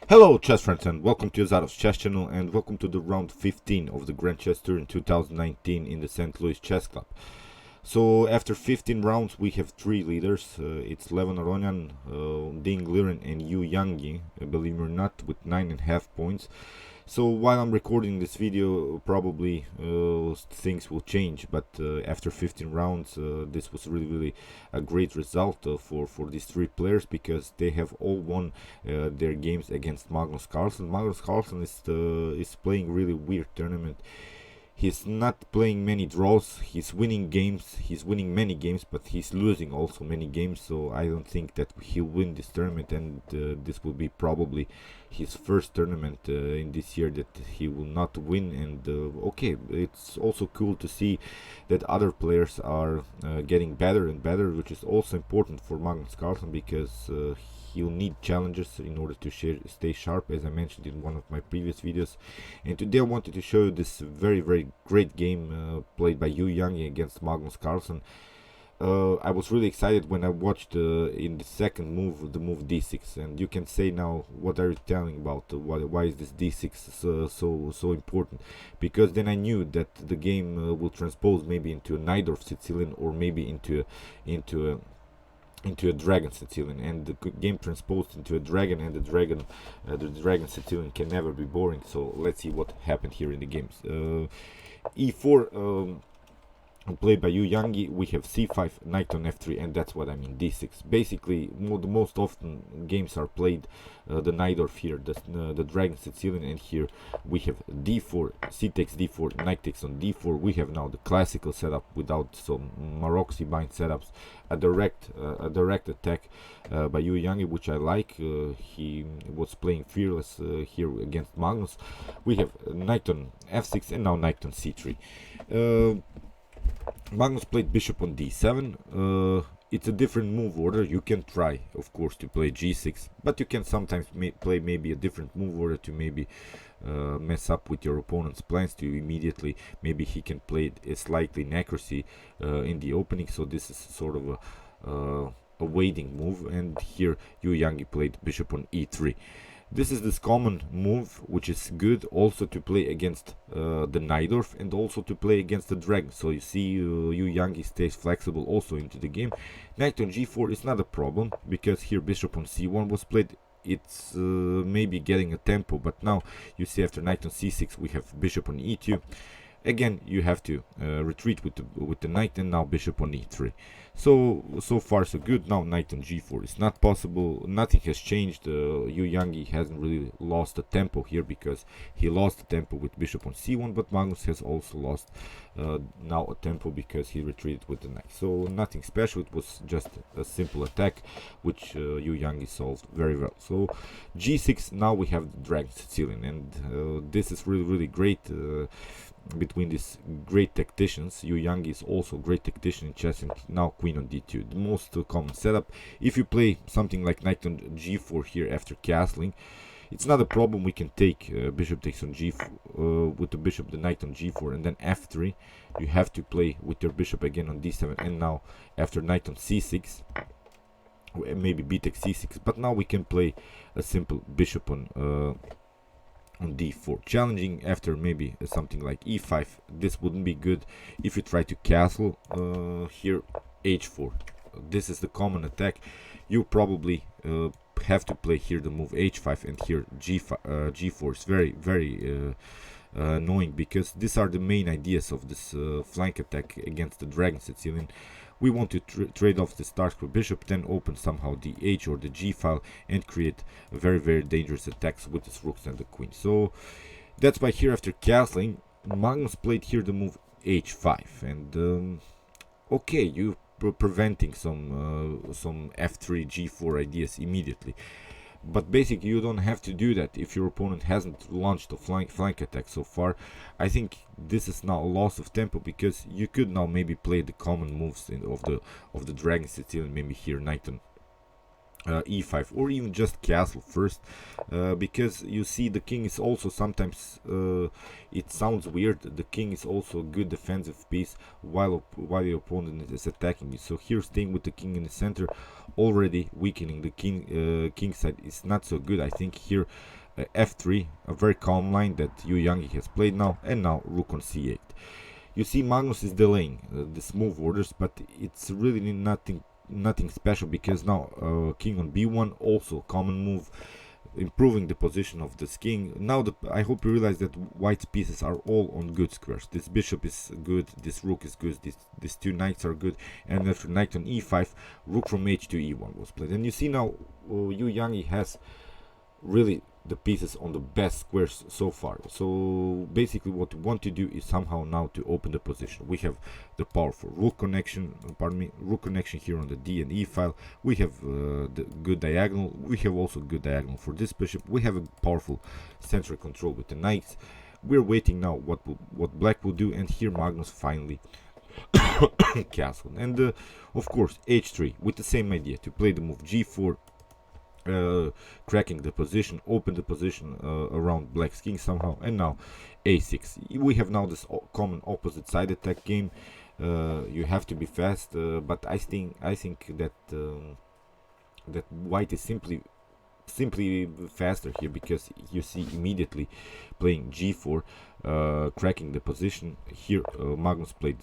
Hello chess friends, and welcome to Zarov's chess channel, and welcome to the round 15 of the Grand Chess Tour in 2019 in the St. Louis Chess Club. So after 15 rounds we have 3 leaders. It's Rhe1 O-O, Ding Liren and Yu Yangyi, believe it or not, with 9.5 points. So while I'm recording this video, probably things will change, but after 15 rounds this was really a great result for these 3 players, because they have all won their games against Magnus Carlsen. Magnus Carlsen is playing really weird tournament. He's not playing many draws, he's winning games, he's winning many games, but he's losing also many games, so I don't think that he'll win this tournament, and this will be probably his first tournament in this year that he will not win. And okay, it's also cool to see that other players are getting better and better, which is also important for Magnus Carlsen, because he'll need challenges in order to stay sharp, as I mentioned in one of my previous videos. And today I wanted to show you this very great game played by Yu Yangyi against Magnus Carlsen. I was really excited when I watched in the second move, the move d6, and you can say now, what are you telling about? Why is this d6 so important? Because then I knew that the game will transpose maybe into a Najdorf Sicilian, or maybe into a dragon Sicilian, and the game transposed into a dragon, and the dragon Sicilian can never be boring. So let's see what happened here in the games. e4 played by Yu Yangyi. We have c5, knight on f3, and that's what I mean, d6. Basically, the most often games are played the Najdorf here, the dragon Sicilian, and here we have d4, c takes d4, knight takes on d4. We have now the classical setup without some Maroczy bind setups, a direct attack by Yu Yangyi, which I like. He was playing fearless here against Magnus. We have knight on f6, and now knight on c3. Magnus played bishop on d7. It's a different move order. You can try, of course, to play g6, but you can sometimes play maybe a different move order to maybe mess up with your opponent's plans, to immediately maybe he can play a slightly inaccuracy in the opening. So this is sort of a waiting move, and here Yu Yangyi played bishop on e3. This is this common move, which is good also to play against the Najdorf, and also to play against the dragon. So you see, Yu Yangyi stays flexible also into the game. Knight on g4 is not a problem, because here bishop on c1 was played. It's maybe getting a tempo, but now you see after knight on c6 we have bishop on e2. Again, you have to retreat with the knight, and now bishop on e3. So far so good. Now knight on g4 is not possible. Nothing has changed. Yu Yangyi hasn't really lost the tempo here, because he lost the tempo with bishop on c1, but Magnus has also lost now a tempo because he retreated with the knight. So nothing special. It was just a simple attack, which Yu Yangyi solved very well. So g6, now we have the dragon Sicilian, and this is really great. Between these great tacticians, Yu Yangyi is also a great tactician in chess, and now queen on d2, the most common setup. If you play something like knight on g4 here after castling, it's not a problem. We can take bishop takes on g4 with the bishop, the knight on g4, and then f3. You have to play with your bishop again on d7, and now after knight on c6, maybe b takes c6. But now we can play a simple bishop on d4, challenging after maybe something like e5. This wouldn't be good if you try to castle here h4. This is the common attack. You probably have to play here the move h5, and here g4 is very annoying, because these are the main ideas of this flank attack against the dragon Sicilian. We want to trade off the Starscrew bishop, then open somehow the h or the g file, and create very dangerous attacks with the rooks and the queen. So that's why here after castling, Magnus played here the move h5, and okay, you preventing some f3 g4 ideas immediately. But basically you don't have to do that if your opponent hasn't launched a flank attack so far. I think this is now a loss of tempo, because you could now maybe play the common moves of the dragon Sicilian, maybe here knight e5, or even just castle first, because you see the king is also sometimes, it sounds weird, the king is also a good defensive piece while your opponent is attacking you. So here staying with the king in the center, already weakening the king side is not so good. I think here f3, a very calm line that Yangyi has played now, and now rook on c8. You see Magnus is delaying this move orders, but it's really nothing special, because now king on b1, also common move, improving the position of this king. Now I hope you realize that white's pieces are all on good squares. This bishop is good, this rook is good, these two knights are good, and after knight on e5, rook from h to e1 was played. And you see now Yangyi has really the pieces on the best squares so far. So basically what we want to do is somehow now to open the position. We have the powerful rook connection, rook connection here on the d and e file. We have the good diagonal. We have also good diagonal for this bishop. We have a powerful central control with the knights. We're waiting now what black will do, and here Magnus finally castle. And of course h3 with the same idea, to play the move g4, cracking the position, open the position around black's king somehow. And now a6. We have now this common opposite side attack game. You have to be fast, but I think that that white is simply faster here, because you see immediately playing g4, cracking the position. Here Magnus played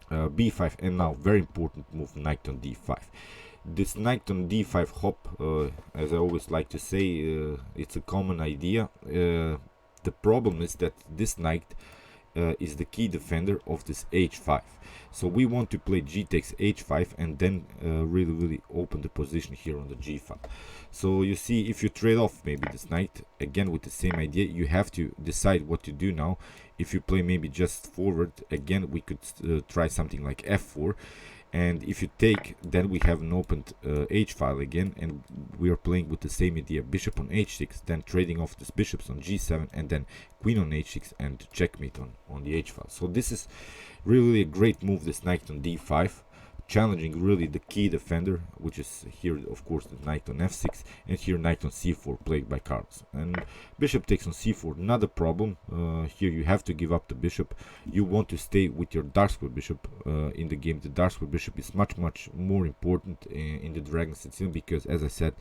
b5, and now very important move, knight on d5. This knight on d5 hop, as I always like to say, it's a common idea. The problem is that this knight is the key defender of this h5. So we want to play g takes h5, and then really open the position here on the g file. So you see, if you trade off maybe this knight, again with the same idea, you have to decide what to do now. If you play maybe just forward, again we could try something like f4. And if you take, then we have an opened h file again, and we are playing with the same idea, bishop on h6, then trading off these bishops on g7, and then queen on h6 and checkmate on the h file. So this is really a great move, this knight on d5, challenging really the key defender, which is here of course the knight on f6, and here knight on c4 played by Carlsen. And bishop takes on c4, not a problem. Here you have to give up the bishop. You want to stay with your dark square bishop in the game. The dark square bishop is much more important in the Dragon Sicilian, because as I said,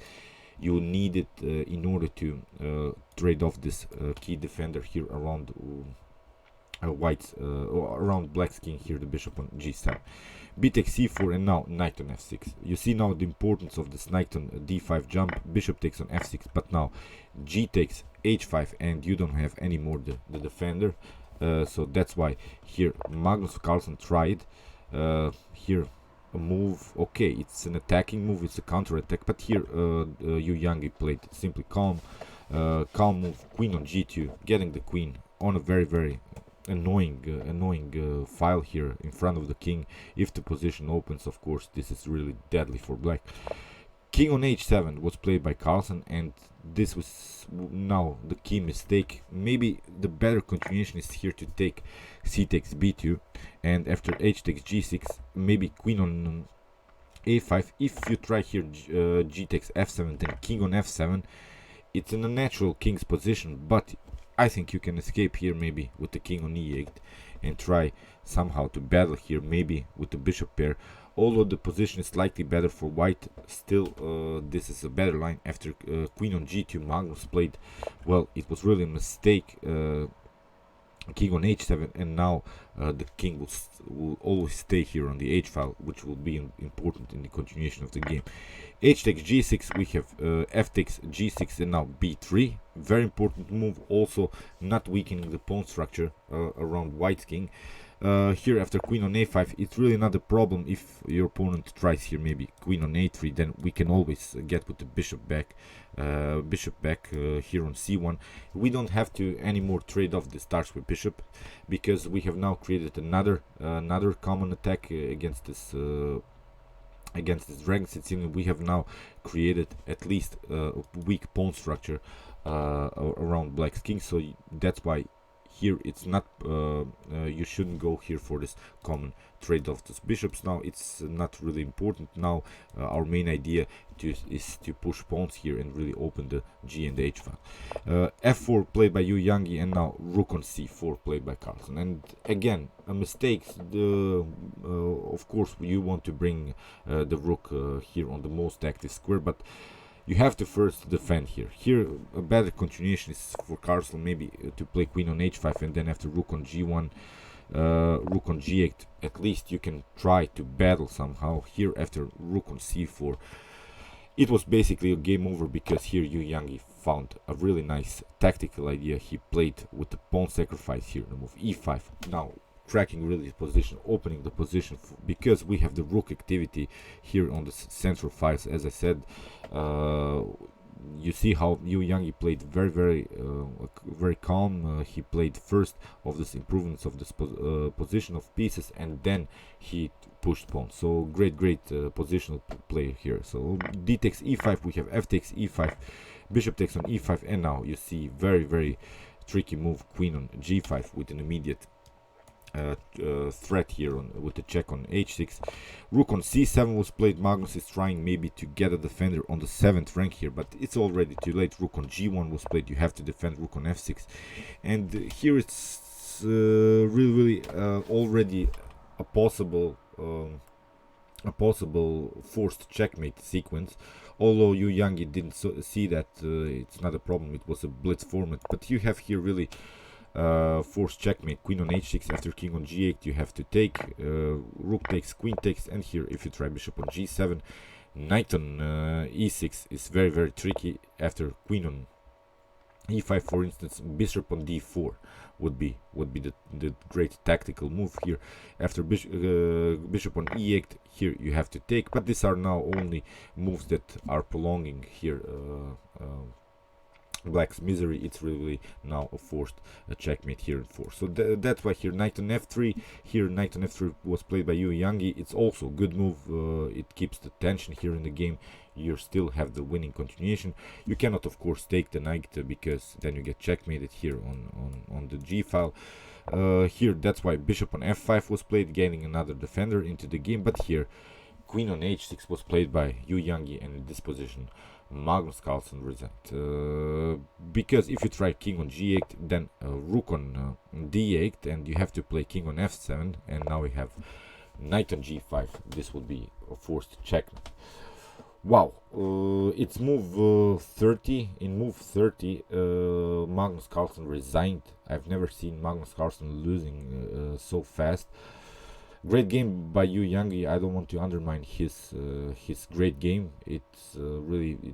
you need it in order to trade off this key defender here around white's around black's king, here the bishop on g7. B takes c4, and now knight on f6. You see now the importance of this knight on d5 jump. Bishop takes on f6, but now g takes h5, and you don't have anymore the defender. So that's why here Magnus Carlsen tried here a move. Okay, it's an attacking move, it's a counter attack, but here Yangyi played simply calm move, queen on g2, getting the queen on a very annoying file here in front of the king. If the position opens, of course this is really deadly for black. King on h7 was played by Carlsen, and this was now the key mistake. Maybe the better continuation is here to take c takes b2, and after h takes g6, maybe queen on a5. If you try here g takes f7, then king on f7, it's in a natural king's position, but I think you can escape here maybe with the king on e8 and try somehow to battle here maybe with the bishop pair. Although the position is slightly better for white, still this is a better line. After queen on g2, Magnus played, well, it was really a mistake, king on h7, and now the king will always stay here on the h file, which will be important in the continuation of the game. H takes g6, we have f takes g6, and now b3. Very important move, also not weakening the pawn structure around white's king. Here after queen on a5, it's really not a problem. If your opponent tries here maybe queen on a3, then we can always get with the bishop back here on c1. We don't have to anymore trade off this dark square bishop, because we have now created another common attack against this Dragon Sicilian. We have now created at least a weak pawn structure around black's king. So that's why here it's not you shouldn't go here for this common trade of these bishops. Now it's not really important. Now our main idea is to push pawns here and really open the G and H file. F4 played by Yangyi, and now rook on C4 played by Carlsen. And again, a mistake. Of course you want to bring the rook here on the most active square, but you have to first defend here. Here a better continuation is for Carlsen maybe to play queen on H5, and then after rook on G1, rook on G8, at least you can try to battle somehow. Here after rook on C4, it was basically a game over, because here Yangyi found a really nice tactical idea. He played with the pawn sacrifice here, the move E5. Now cracking really the position, opening the position, because we have the rook activity here on the central files. As I said, you see how Yangyi played very calm. He played first of this improvements of this position of pieces, and then he pushed pawns. So great positional play here. So d takes e5, we have f takes e5, bishop takes on e5, and now you see very tricky move, queen on g5 with an immediate threat here with the check on h6. Rook on c7 was played. Magnus is trying maybe to get a defender on the 7th rank here, but it's already too late. Rook on g1 was played. You have to defend rook on f6, and here it's really already a possible forced checkmate sequence. Although Yangyi didn't see that, it's not a problem. It was a blitz format, but you have here really forced checkmate. Queen on h6 after king on g8, you have to take. Rook takes, queen takes, and here if you try bishop on g7, knight on e6 is very tricky. After queen on e5, for instance, bishop on d4 would be the great tactical move here. After bishop on e8, here you have to take, but these are now only moves that are prolonging here black's misery. It's really now a forced checkmate here in 4. So that's why here knight on f3. Here knight on f3 was played by Yangyi. It's also a good move. It keeps the tension here in the game. You still have the winning continuation. You cannot of course take the knight, because then you get checkmated here on the g file. Here that's why bishop on f5 was played, gaining another defender into the game. But here queen on h6 was played by Yangyi, and in this position Magnus Carlsen resigned, because if you try king on g8, then rook on d8, and you have to play king on f7, and now we have knight on g5. This would be a forced checkmate. Wow, it's move 30. In move 30, Magnus Carlsen resigned. I've never seen Magnus Carlsen losing so fast. Great game by Yangyi. I don't want to undermine his great game. It's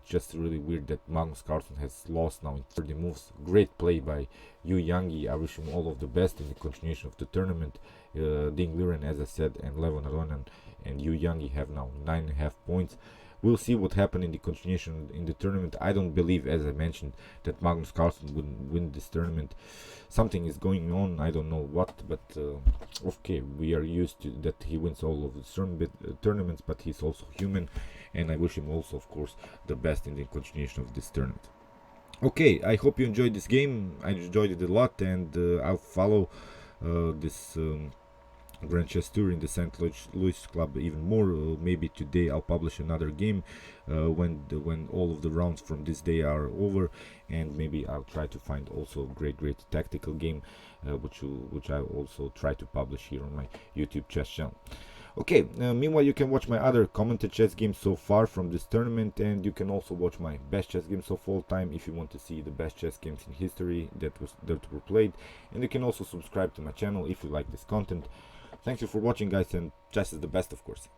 just really weird that Magnus Carlsen has lost now in 30 moves. Great play by Yangyi. I wish him all of the best in the continuation of the tournament. Ding Liren, as I said, and Rhe1 O-O and Yangyi have now 9.5 points. We'll see what happened in the continuation in the tournament. I don't believe, as I mentioned, that Magnus Carlsen would win this tournament. Something is going on, I don't know what, but okay, we are used to that he wins all of the tournaments, but he's also human, and I wish him also, of course, the best in the continuation of this tournament. Okay, I hope you enjoyed this game. I enjoyed it a lot, and I'll follow this Grand Chess Tour in the St. Louis Club even more. Maybe today I'll publish another game when all of the rounds from this day are over, and maybe I'll try to find also a great tactical game, which I'll also try to publish here on my YouTube chess channel. Okay, meanwhile you can watch my other commented chess games so far from this tournament, and you can also watch my best chess games of all time if you want to see the best chess games in history that were played. And you can also subscribe to my channel if you like this content. Thank you for watching, guys, and chess is the best, of course.